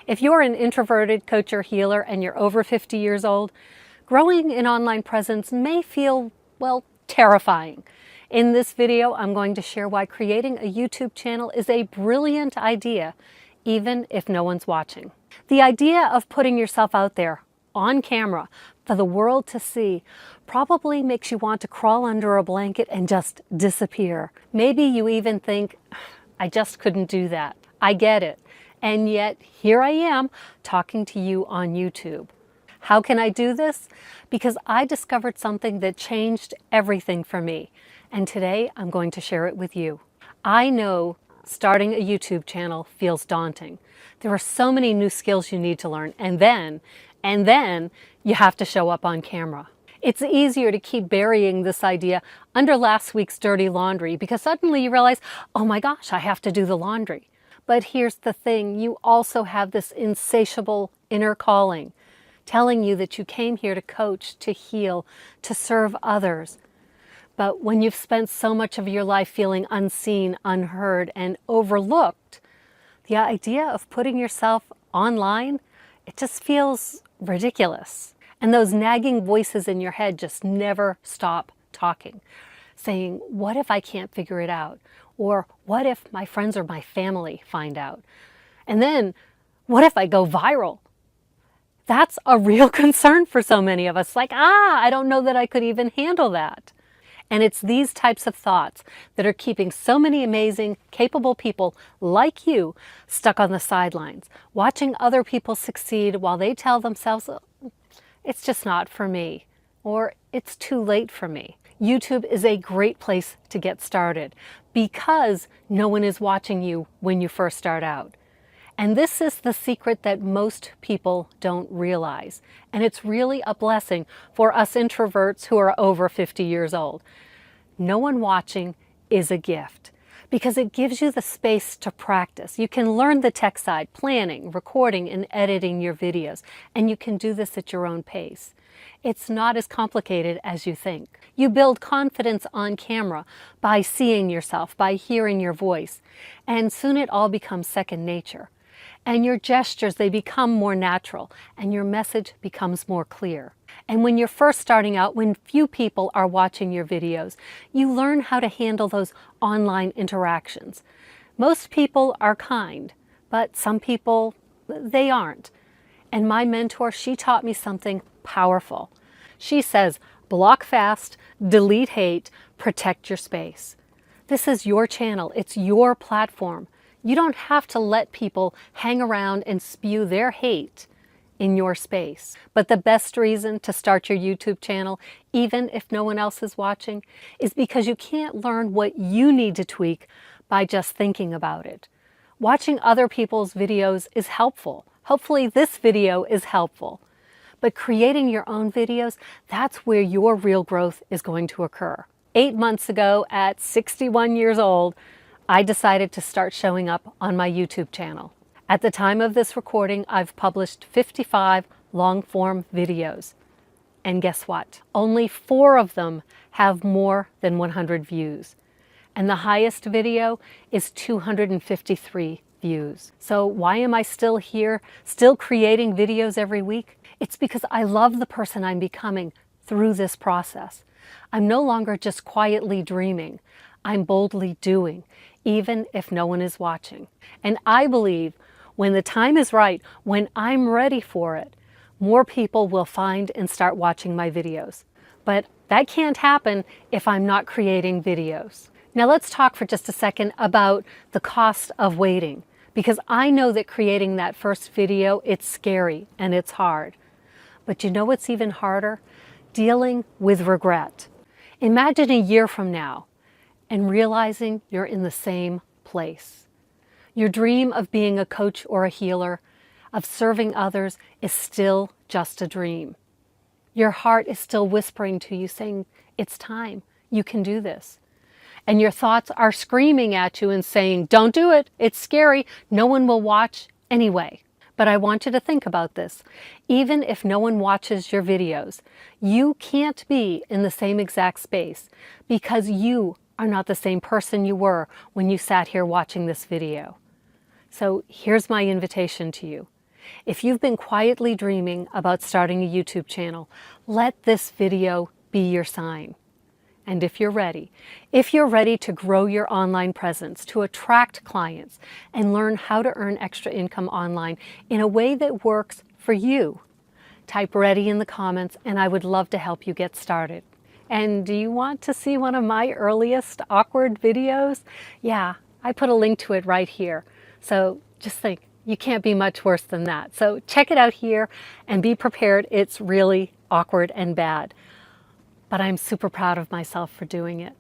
If you're an introverted coach or healer and you're over 50 years old, growing an online presence may feel, well, terrifying. In this video, I'm going to share why creating a YouTube channel is a brilliant idea, even if no one's watching. The idea of putting yourself out there on camera for the world to see probably makes you want to crawl under a blanket and just disappear. Maybe you even think, I just couldn't do that. I get it. And yet here I am talking to you on YouTube. How can I do this? Because I discovered something that changed everything for me. And today I'm going to share it with you. I know starting a YouTube channel feels daunting. There are so many new skills you need to learn, and then you have to show up on camera. It's easier to keep burying this idea under last week's dirty laundry because suddenly you realize, oh my gosh, I have to do the laundry. But here's the thing, you also have this insatiable inner calling telling you that you came here to coach, to heal, to serve others. But when you've spent so much of your life feeling unseen, unheard, and overlooked, the idea of putting yourself online, it just feels ridiculous. And those nagging voices in your head just never stop talking, saying, what if I can't figure it out? Or what if my friends or my family find out? And then, what if I go viral? That's a real concern for so many of us. Like, I don't know that I could even handle that. And it's these types of thoughts that are keeping so many amazing, capable people like you stuck on the sidelines, watching other people succeed while they tell themselves, it's just not for me, or it's too late for me. YouTube is a great place to get started because no one is watching you when you first start out. And this is the secret that most people don't realize. And it's really a blessing for us introverts who are over 50 years old. No one watching is a gift because it gives you the space to practice. You can learn the tech side, planning, recording, and editing your videos. And you can do this at your own pace. It's not as complicated as you think. You build confidence on camera by seeing yourself, by hearing your voice. And soon it all becomes second nature. And your gestures, they become more natural and your message becomes more clear. And when you're first starting out, when few people are watching your videos, you learn how to handle those online interactions. Most people are kind, but some people, they aren't. And my mentor, she taught me something powerful. She says, block fast, delete hate, protect your space. This is your channel. It's your platform. You don't have to let people hang around and spew their hate in your space. But the best reason to start your YouTube channel, even if no one else is watching, is because you can't learn what you need to tweak by just thinking about it. Watching other people's videos is helpful. Hopefully this video is helpful. But creating your own videos, that's where your real growth is going to occur. 8 months ago, at 61 years old, I decided to start showing up on my YouTube channel. At the time of this recording, I've published 55 long-form videos. And guess what? Only 4 of them have more than 100 views. And the highest video is 253 views. So why am I still here, still creating videos every week? It's because I love the person I'm becoming through this process. I'm no longer just quietly dreaming. I'm boldly doing, even if no one is watching. And I believe when the time is right, when I'm ready for it, more people will find and start watching my videos. But that can't happen if I'm not creating videos. Now let's talk for just a second about the cost of waiting, because I know that creating that first video, it's scary and it's hard. But you know what's even harder? Dealing with regret. Imagine a year from now and realizing you're in the same place. Your dream of being a coach or a healer, of serving others, is still just a dream. Your heart is still whispering to you, saying, it's time, you can do this. And your thoughts are screaming at you and saying, don't do it, it's scary, no one will watch anyway. But I want you to think about this. Even if no one watches your videos, you can't be in the same exact space because you are not the same person you were when you sat here watching this video. So here's my invitation to you. If you've been quietly dreaming about starting a YouTube channel, let this video be your sign. And if you're ready to grow your online presence, to attract clients, and learn how to earn extra income online in a way that works for you, type ready in the comments and I would love to help you get started. And do you want to see one of my earliest awkward videos? Yeah, I put a link to it right here. So just think, you can't be much worse than that. So check it out here and be prepared. It's really awkward and bad. But I'm super proud of myself for doing it.